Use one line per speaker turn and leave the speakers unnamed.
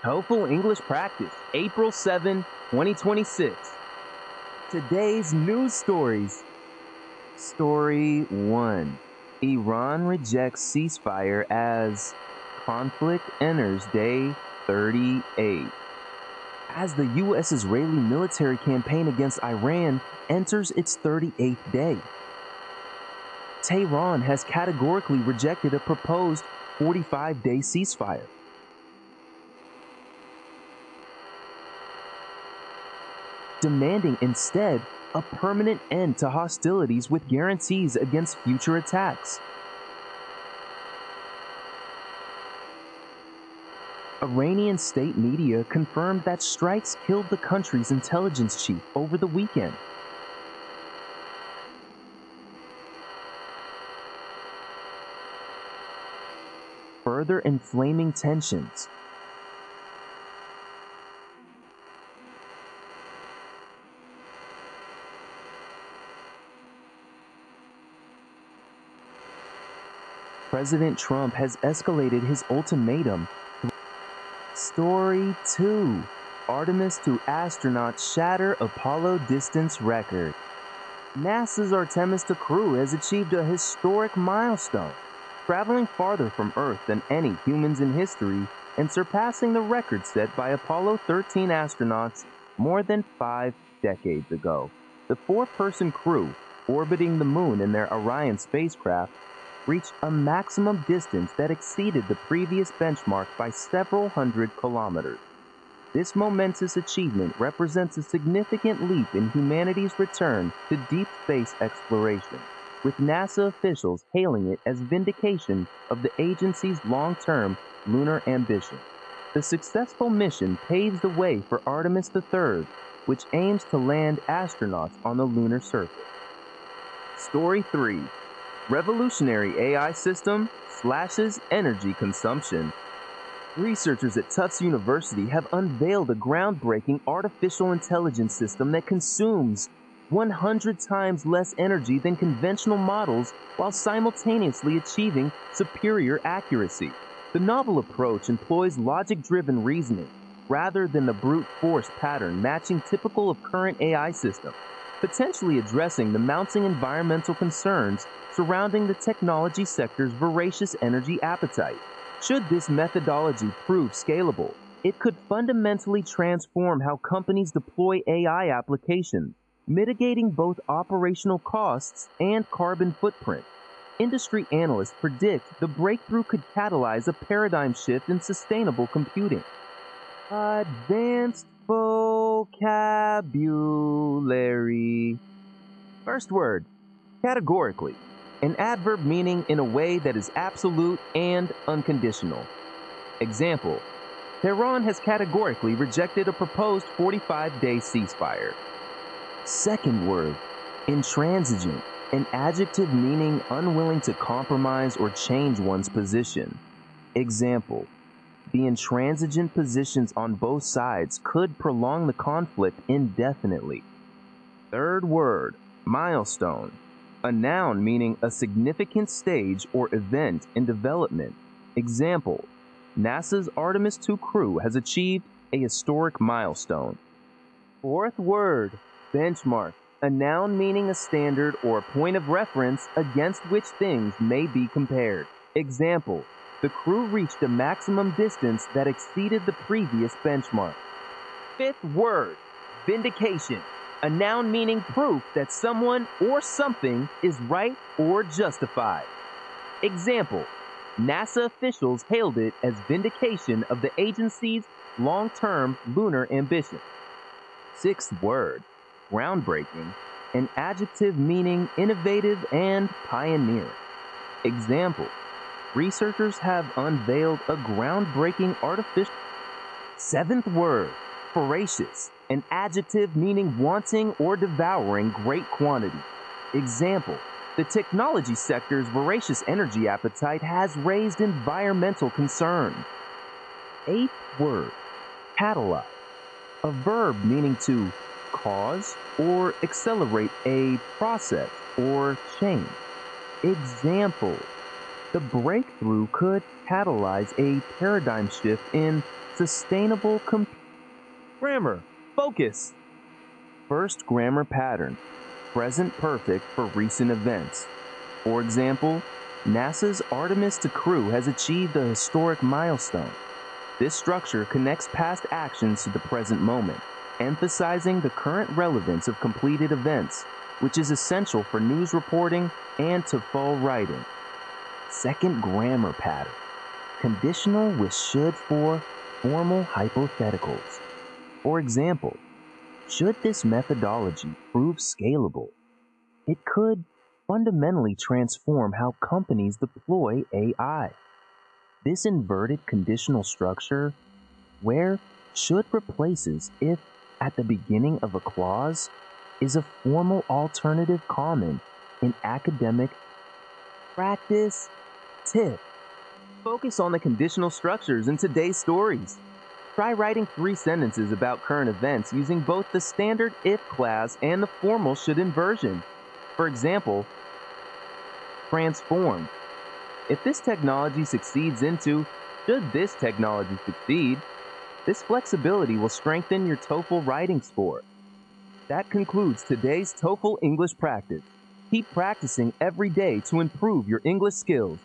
TOEFL English Practice, April 7, 2026. Today's news stories. Story 1. Iran rejects ceasefire as conflict enters day 38. As the U.S.-Israeli military campaign against Iran enters its 38th day, Tehran has categorically rejected a proposed 45-day ceasefire. Demanding instead a permanent end to hostilities with guarantees against future attacks. Iranian state media confirmed that strikes killed the country's intelligence chief over the weekend. Further inflaming tensions. President Trump has escalated his ultimatum. Story 2. Artemis 2 astronauts shatter Apollo distance record. NASA's Artemis 2 crew has achieved a historic milestone, traveling farther from Earth than any humans in history and surpassing the record set by Apollo 13 astronauts more than 5 decades ago. The four-person crew, orbiting the moon in their Orion spacecraft, reached a maximum distance that exceeded the previous benchmark by several hundred kilometers. This momentous achievement represents a significant leap in humanity's return to deep space exploration, with NASA officials hailing it as vindication of the agency's long-term lunar ambition. The successful mission paves the way for Artemis III, which aims to land astronauts on the lunar surface. Story 3. Revolutionary AI system slashes energy consumption. Researchers at Tufts University have unveiled a groundbreaking artificial intelligence system that consumes 100 times less energy than conventional models while simultaneously achieving superior accuracy. The novel approach employs logic-driven reasoning rather than the brute force pattern matching typical of current AI systems, potentially addressing the mounting environmental concerns surrounding the technology sector's voracious energy appetite. Should this methodology prove scalable, it could fundamentally transform how companies deploy AI applications, mitigating both operational costs and carbon footprint. Industry analysts predict the breakthrough could catalyze a paradigm shift in sustainable computing. Advanced vocabulary. First word, categorically. An adverb meaning in a way that is absolute and unconditional. Example, Tehran has categorically rejected a proposed 45-day ceasefire. Second word, intransigent. An adjective meaning unwilling to compromise or change one's position. Example, the intransigent positions on both sides could prolong the conflict indefinitely. Third word, milestone. A noun meaning a significant stage or event in development. Example, NASA's Artemis 2 crew has achieved a historic milestone. Fourth word, benchmark. A noun meaning a standard or a point of reference against which things may be compared. Example, the crew reached a maximum distance that exceeded the previous benchmark. Fifth word, vindication. A noun meaning proof that someone or something is right or justified. Example, NASA officials hailed it as vindication of the agency's long-term lunar ambition. Sixth word, groundbreaking. An adjective meaning innovative and pioneering. Example, researchers have unveiled a groundbreaking artificial. Seventh word, voracious. An adjective meaning wanting or devouring great quantity. Example, the technology sector's voracious energy appetite has raised environmental concerns. Eighth word, catalyze. A verb meaning to cause or accelerate a process or change. Example, the breakthrough could catalyze a paradigm shift in sustainable grammar. Focus. First grammar pattern. Present perfect for recent events. For example, NASA's Artemis II crew has achieved a historic milestone. This structure connects past actions to the present moment, emphasizing the current relevance of completed events, which is essential for news reporting and TOEFL writing. Second grammar pattern. Conditional with should for formal hypotheticals. For example, should this methodology prove scalable, it could fundamentally transform how companies deploy AI. This inverted conditional structure, where should replaces if at the beginning of a clause, is a formal alternative common in academic practice. Tip. Focus on the conditional structures in today's stories. Try writing 3 sentences about current events using both the standard if clause and the formal should inversion. For example, transform. If this technology succeeds into, should this technology succeed, this flexibility will strengthen your TOEFL writing score. That concludes today's TOEFL English practice. Keep practicing every day to improve your English skills.